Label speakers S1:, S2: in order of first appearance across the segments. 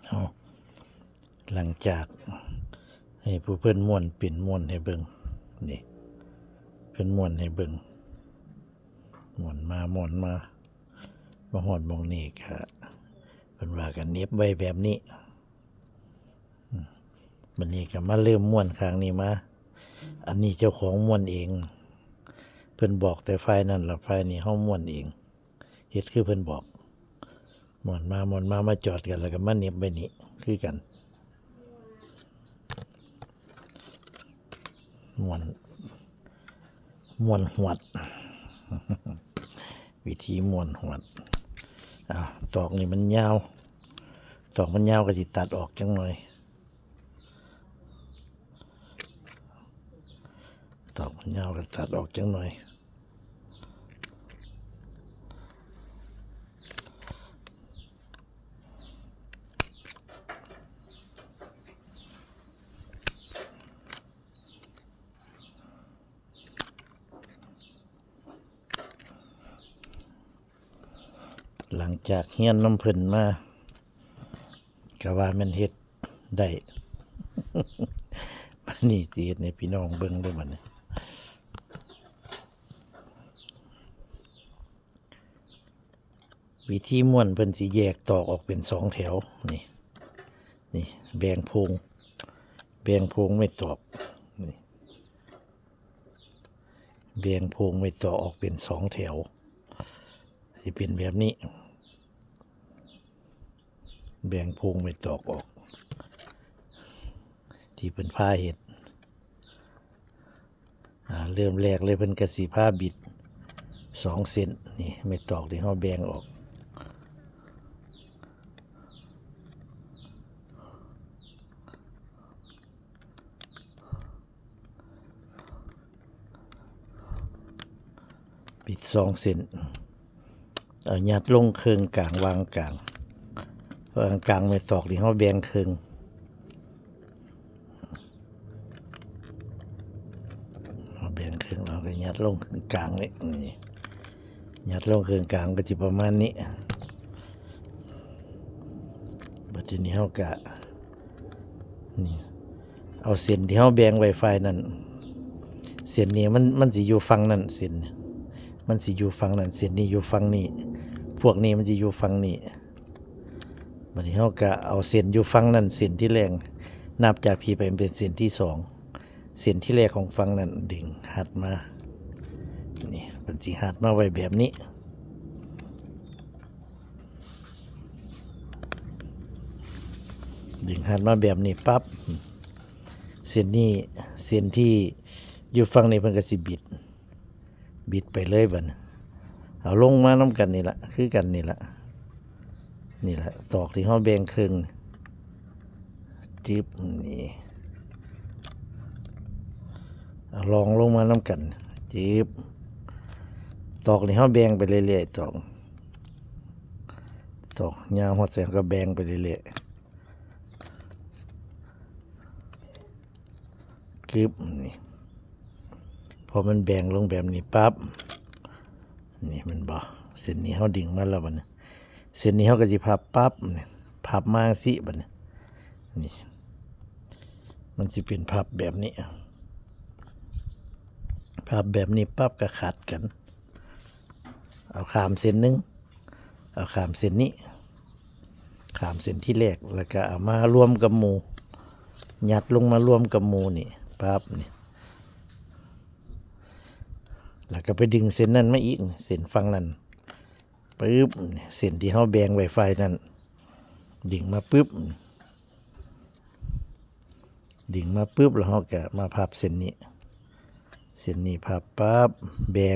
S1: เอาหลังจากให้ผู้เพิ่นม่วนปิ่นม่วนให้เบิ่งนี่เพิ่นม่วนให้เบิ่งม่วนมาม่วนมาฮอดหม้องนี้ก็เพิ่นว่ากันเน็บไว้แบบนี้บัดนี้ก็มาเริ่มม่วนครั้งนี้มาอันนี้เจ้าของม่วนเองเพิ่นบอกแต่ฝ่ายนั้นแล้วฝ่ายนี้เฮาม่วนเองเฮ็ดคือเพิ่นบอกม่วนมามาจอดกันแล้วก็มาเน็บไว้นี่คือกันม่วนหวด วิธีม่วนหวดตอกนี่มันยาวตอกมันยาวก็สิตัดออกจังหน่อยตอกมันยาวก็ตัดออกจังหน่อยหลังจากเฮียนน้ำเพิ่นมาก็ว่ามันเฮ็ดได้ บัดนี้สิเฮ็ดให้พี่น้องเบิ่งเด้อบัดนี้วิธีม้วนเพิ่นสิแยกตอกออกเป็น2แถวนี่แบ่งโพงไม่ตอกนี่แบ่งโพงไม่ตอกออกเป็น2แถวสิเป็นแบบนี้แบ่งโพงไม่ตอกออกที่เป็นผ้าเห็ดเริ่มแรกเลยเป็นกระสีผ้าบิด2 เซนนี่ไม่ตอกที่เขาแบ่งออกบิด2 เซนเอายัดลงเครื่องกลางวางกลางไม่ตอกที่เขาแบ่งเครื่องเราก็ยัดลงกลางนี่ยัดลงเครื่องกลางก็จะประมาณนี้บัดนี้เขากะนี่เอาเส้นที่เขาแบ่งไวไฟนั่นเส้นนี้มันสิอยู่ฝั่งนั้นเส้นมันสิอยู่ฝั่งนั้นเส้นนี้อยู่ฝั่งนี้พวกนี้มันสิอยู่ฝั่งนี้บัดนี้เขากะเอาเส้นอยู่ฝั่งนั้นเส้นที่แรงนับจากพี่ไปเป็นเส้นที่2เส้นที่แรกของฝั่งนั้นดึงหัดมานี่เป็นสีหัดมาไว้แบบนี้ดึงหัดมาแบบนี้ปั๊บเส้นนี้เส้นที่อยู่ฝั่งนี้เพิ่นก็สิบิดไปเลยบัดเอาลงมาน้ำกันนี่ละคือกันนี่ละตอกที่เฮาแบ่งครึ่งจิ๊บนี่ลองลงมาน้ำกันจีบตอกนี่เขาแบ่งไปเรื่อยๆตอกยาวหัวแสงก็แบ่งไปเรื่อยๆกึบนี่พอมันแบ่งลงแบบนี้ปั๊บนี่มันบ่เส้นนี้เขาดึงมาแล้วบัดนี้เส้นนี้เขาก็จะพับปั๊บนี่พับมาสิบัดนี้นี่มันจะเป็นพับแบบนี้พับแบบนี้ปั๊บก็ขัดกันเอาขามเส้นนึงเอาขามเส้นนี้ขามเส้นที่แรกแล้วก็เอามารวมกับหมูยัดลงมารวมกับหมูนี่ปั๊บนี่แล้วก็ไปดึงเส้นนั้นมาอีกเส้นฝั่งนั้นปึ๊บเส้นที่เขาแบ่งไวไฟนั้นดึงมาปึ๊บแล้วเขาก็มาพับเส้นนี้พับปั๊บแบ่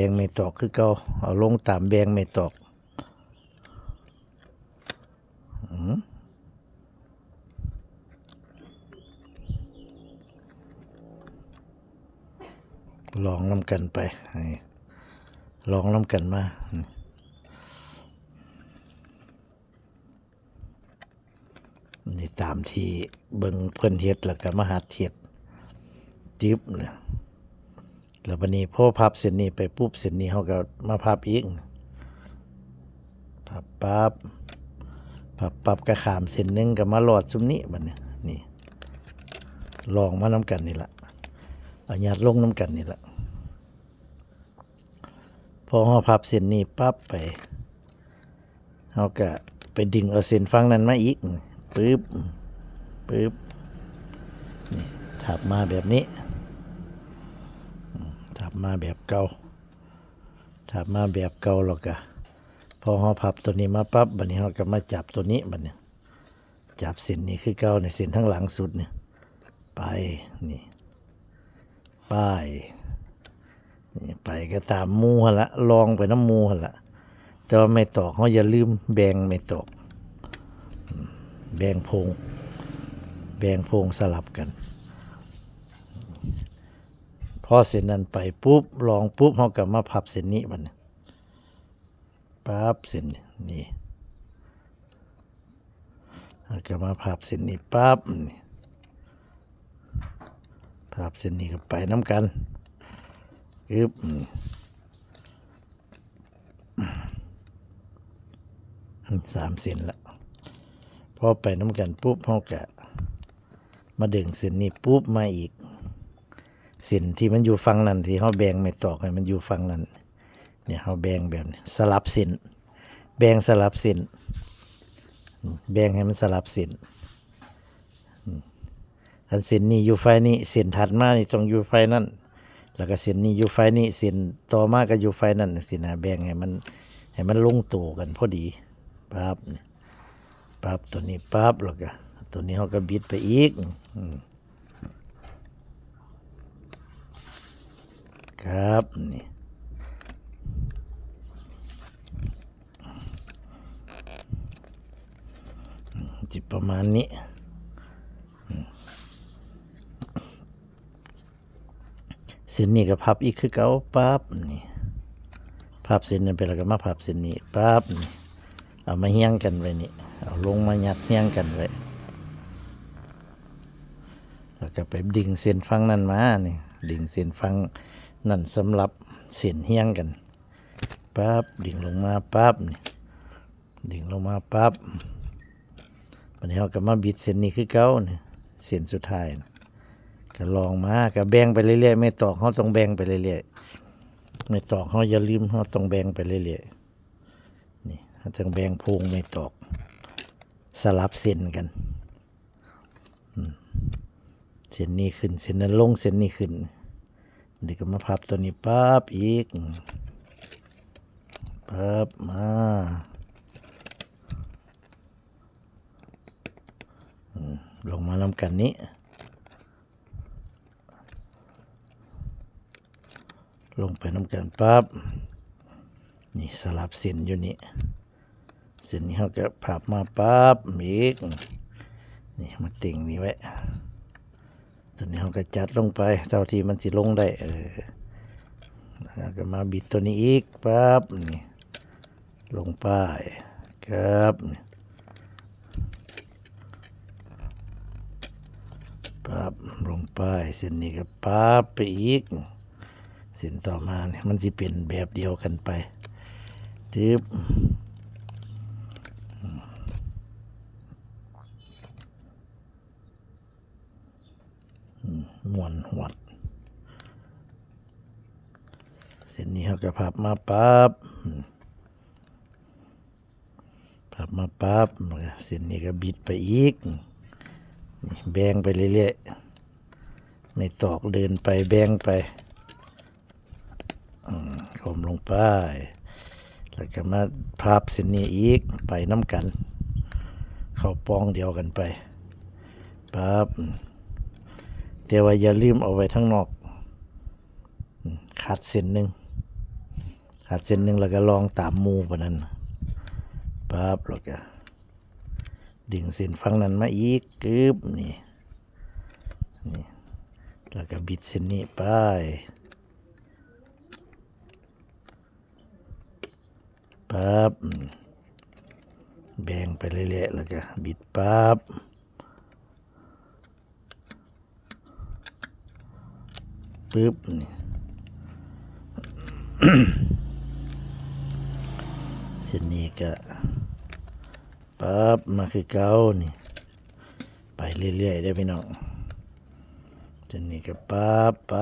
S1: งไม่ตอกคือเก่าเอาลงตามแบ่งไม่ตอกลองน้ำกันไปลองน้ำกันมานี่ตามที่เบิ่งเพิ่นเฮ็ดแล้วก็มาหัดเฮ็ดจิ๊บเลยแล้ววันนี้พอพับเส้นนี้ไปปุ๊บเส้นนี้เขาก็มาพับอีกพ พับปั๊บพับปั๊บก็ขามเส้นหนึงก็มาหลอดซุมนี้บัดนี้นี่ลองมาน้ำกันนี่ละเอาญาติลงน้ำกันนี่ละพอห่อพับเส้นนี้ปั๊บไปเฮาก็ไปดึงเอาเส้นฝั่งนั้นมาอีกปึ๊บปึ๊บนี่ทับมาแบบนี้ทับมาแบบเก่าทับมาแบบเก่าแล้วก็พอห่อพับตัวนี้มาปั๊บบัดนี้เฮาก็มาจับตัวนี้บัดนี้จับเส้นนี้คือเก่าในเส้นทั้งหลังสุดเนี่ยไปนี่ป้ายนี่ไปก็ตามหมู่หั่นละลองไปน้ำหมู่หั่นละแต่ว่าไม่ตอกเขาอย่าลืมแบ่งไม่ตอกแบ่งโพงสลับกันพอเส้นนั้นไปปุ๊บลองปุ๊บเขากลับมาพับเส้นนี้มันปั๊บเส้นนี่เขากลับมาพับเส้นนี้ปั๊บนี่พับเส้นนี้ก็ไปน้ำกันอึ๊บ3 เส้นละพอไปน้ำกันปุ๊บเขากะมาดึงเส้นนี้ปุ๊บมาอีกเส้นที่มันอยู่ฝั่งนั้นที่เขาแบ่งไม่ตอกให้มันอยู่ฝั่งนั้นเนี่ยเขาแบ่งแบบนี้สลับเส้นแบ่งสลับเส้นแบ่งให้มันสลับเส้นอันเส้นนี้อยู่ไฟนี้เส้นถัดมานี่ต้องอยู่ไฟนั้นแล้วก็เส้นนี้อยู่ไฟนี้เส้นต่อมาก็อยู่ไฟนั้นสินะแบ่งให้มันลงตัวกันพอดีปั๊บปั๊บตัวนี้ปั๊บแล้วก็ตัวนี้เขาก็บิดไปอีกครับนี่จิประมาณนี้เส้นนี้ก็พับอีกคือเก่าปั๊บนี่พับเส้นนั้นไปแล้วก็มาพับเส้นนี้ปั๊บนี่เอามาเฮี้ยงกันไว้นี่เอาลงมายัดเฮี้ยงกันไว้แล้วก็ไปดึงเส้นฝั่งนั้นมานี่ดึงเส้นฝั่งนั่นสำหรับเส้นเฮี้ยงกันปั๊บดึงลงมาปั๊บนี่ดึงลงมาปั๊บวันนี้เราก็มาบิดเส้นนี้คือเก่านี่เส้นสุดท้ายนะก็ลองมาก็แบ่งไปเรื่อยๆไม่ตอกเขาต้องแบ่งไปเรื่อยๆไม่ตอกเขาอย่าลืมเขาต้องแบ่งไปเรื่อยๆนี่เขาต้องแบ่งโพงไม่ตอกสลับเส้นกันเส้นนี้ขึ้นเส้นนั้นลงเส้นนี้ขึ้นเดี๋ยวก็มาพับตัวนี้ปั๊บอีกปั๊บมาลงมาลำกันนี้ลงไปน้ำกันปั๊บนี่สลับเส้นอยู่นี่เส้นนี้เขาก็พับมาปั๊บอีกนี่มาติ่งนี่ไว้ตัวนี้เขาก็จัดลงไปเท่าที่มันสิลงได้แล้วก็มาบิดตัวนี้อีกปั๊บนี่ลงไปครับปั๊บลงไปเส้นนี้ก็ปั๊บไปอีกเส้นต่อมาเนี่ยมันสิเป็นแบบเดียวกันไปจึ๊บม้วนหวดเส้นนี้เขาก็พับมาปั๊บพับมาปั๊บเส้นนี้ก็บิดไปอีกแบ่งไปเรื่อยๆไม่ตอกเดินไปแบ่งไปคมลงไปแล้วก็มาพับเส้นนี้อีกไปน้ำกันเข้าปองเดียวกันไปปั๊บแต่ว่าอย่าลืมเอาไว้ทั้งนอกขัดเส้นหนึ่งแล้วก็ลองตามหมู่ปะนั้นปั๊บแล้วก็ดึงเส้นฝั่งนั้นมาอีกกึบนี่แล้วก็บิดเส้นนี้ไปปั๊บแบ่งไปเรื่อยๆแล้วก็บิดปั๊บปึ๊บนี่ เส้ ส้นนี้ก็ปั๊บมาคือเก่านี่ไปเรื่อยๆได้พี่น้องเส้นนี้ก็ปั๊บไป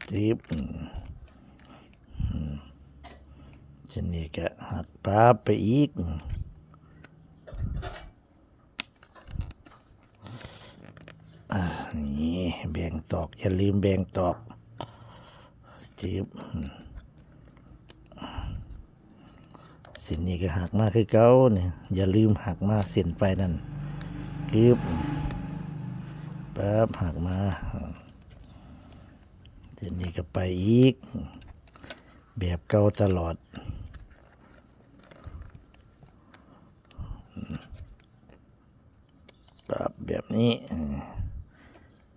S1: จิ๊บเส้นนี้ก็หักปั๊บไปอีกนี่แบ่งตอกอย่าลืมแบ่งตอกจิ๊บเส้นนี้ก็หักมาคือเก่าเนี่ยอย่าลืมหักมาเส้นไปนั่นปึ๊บปั๊บหักมาเส้นนี้ก็ไปอีกแบบเก่าตลอดปั๊บแบบนี้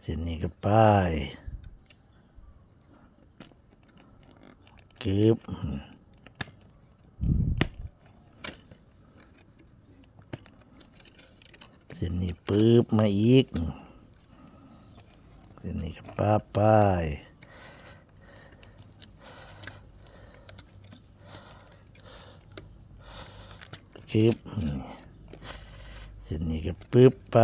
S1: เส้นนี้ก็ไปกึบเส้นนี้ปึ๊บมาอีกเส้นนี้ก็ปั๊บไปกึบเส้นนี้ก็ปึ๊บไป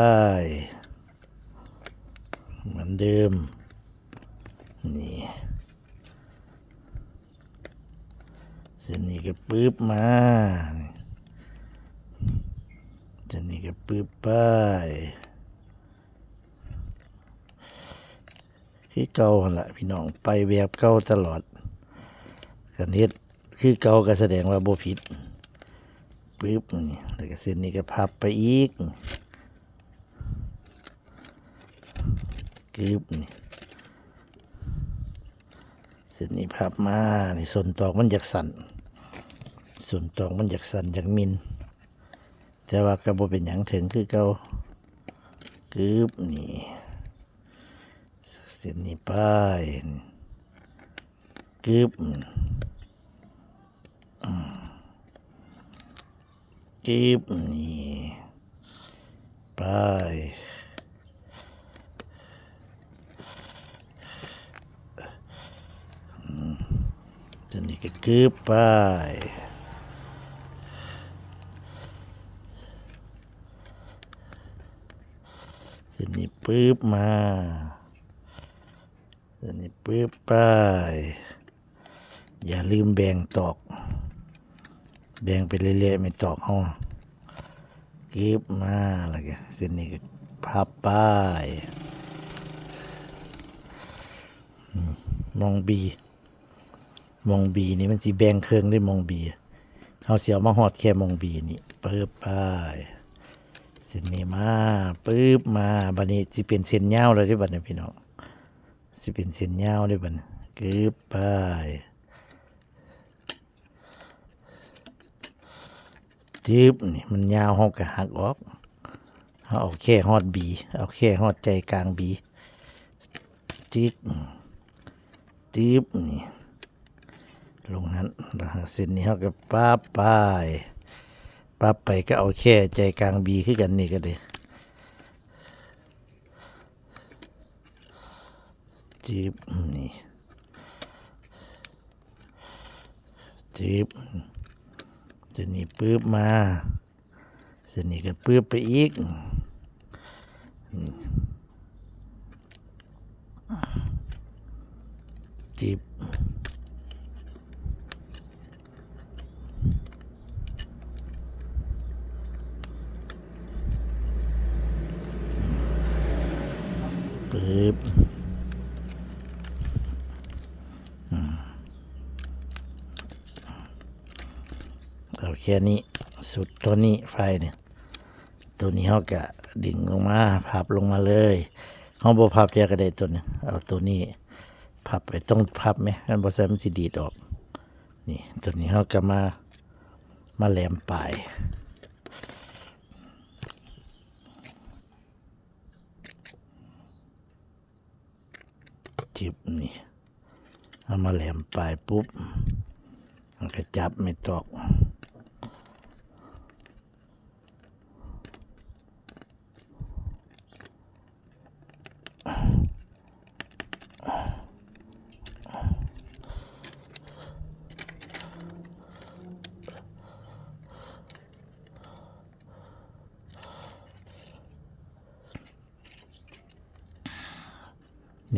S1: เหมือนเดิมนี่เส้นนี้ก็ปึ๊บมาเส้นนี้ก็ปึ๊บไปคือเก่าหั่นล่ะพี่น้องไปแบบเก่าตลอดกันเฮ็ดคือเก่าก็แสดงว่าบ่ผิดปึ๊บนี่แล้วก็เส้นนี้ก็พับไปอีกกึบนี่เส้นนี้พับมานี่ส่วนตอกมันอยากสั่นส่วนตอกมันอยากสั่นอยากมินแต่ว่าก็บ่เป็นหยังถึงคือเก่ากึบนี่เส้นนี้ไปกึบกึบนี่ไปเส้นนี้ก็กึบไปเส้นนี้ปึ๊บมาเส้นนี้ปึ๊บไปอย่าลืมแบ่งตอกแบ่งไปเรื่อยๆไม่ตอกห้องกึบมาแล้วก็เส้นนี้ก็พับไปมองบีนี่มันสิแบ่งเครื่องได้มองบีเอาเสียวมาหอดแค่มองบีนี่ปึ๊บไปเส้นนี้มาปึ๊บมาบัดนี้สิเป็นเส้นยาวเลยได้บัดนี้พี่น้องสิเป็นเส้นยาวได้บัดนี้กึบไปจึ๊บนี่มันยาวเฮาก็หักออกเอาแค่ฮอดบีเอาแค่ฮอดใจกลางบีจิ๊บจึ๊บนี่ลงนั้นแล้วเส้นนี้เฮาก็ปั๊บไปก็เอาแค่ใจกลางบีคือกันนี่ก็ได้จิ๊บนี่จิ๊บเส้นนี้ปึ๊บมาเส้นนี้ก็ปึ๊บไปอีกจิ๊บปึ๊บเอาแค่นี้สุดตัวนี้ไฟเนี่ยตัวนี้เขาก็ดึงลงมาพับลงมาเลยเขาบ่พับเดียวก็ได้ตัวนึงเอาตัวนี้พับไปต้องพับไหมกันบ่ใส่มันสิดีดออกนี่ตัวนี้เขาก็มาแหลมปลายจิบนี่เอามาแหลมปลายปุ๊บมันก็จับไม่ตอก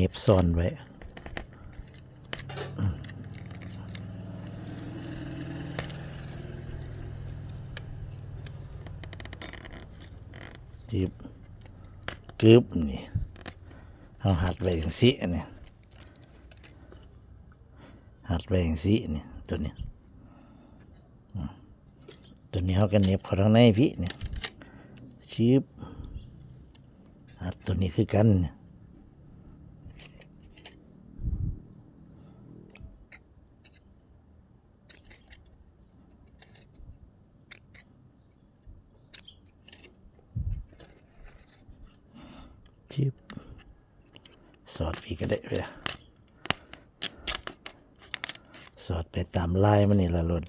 S1: น็บซ่อนไว้จีบกึบนี่เอาหัดไว้อย่างสิเนี่ยหัดไว้อย่างสินี่ตัวนี้ตัวนี้เขาก็เน็บเข้าทางในพี่เนี่ยชิบหัดตัวนี้คือกันเนี่ยชิบสอดพี่ก็ได้ไปสอดไปตามลายมันนี่ละรถ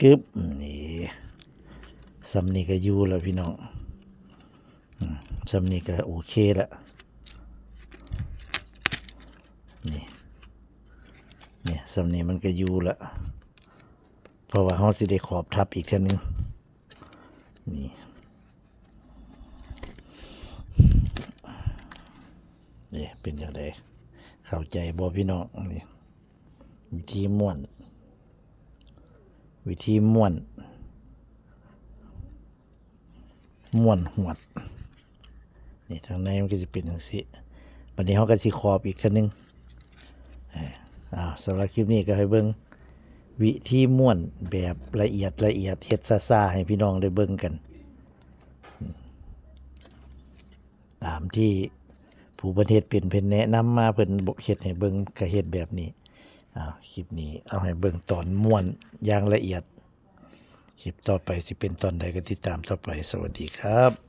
S1: กึบนี่สำนีก็อยู่แล้วพี่น้องสำนีก็โอเคแล้วนี่สำนีมันก็อยู่แล้วเพราะว่าเขาสิได้ขอบทับอีกทีนึงนี่เป็นอย่างไรเข้าใจบ่พี่น้องนี่วิธีม้วนหวดนี่ทางในมันก็จะเป็นอย่างนี้วันนี้เขาก็สิขอบอีกทีนึงสำหรับคลิปนี้ก็ให้เบิ่งวิธีม้วนแบบละเอียดเฮ็ดซ่าๆให้พี่น้องได้เบิ่งกันตามที่ผู้ประเทศเป็นเพิ่นแนะนำมาเพิ่นบอกเฮ็ดให้เบิ่งก็เฮ็ดแบบนี้คลิปนี้เอาให้เบิ่งตอนม้วนอย่างละเอียดคลิปต่อไปสิเป็นตอนใดก็ติดตามต่อไปสวัสดีครับ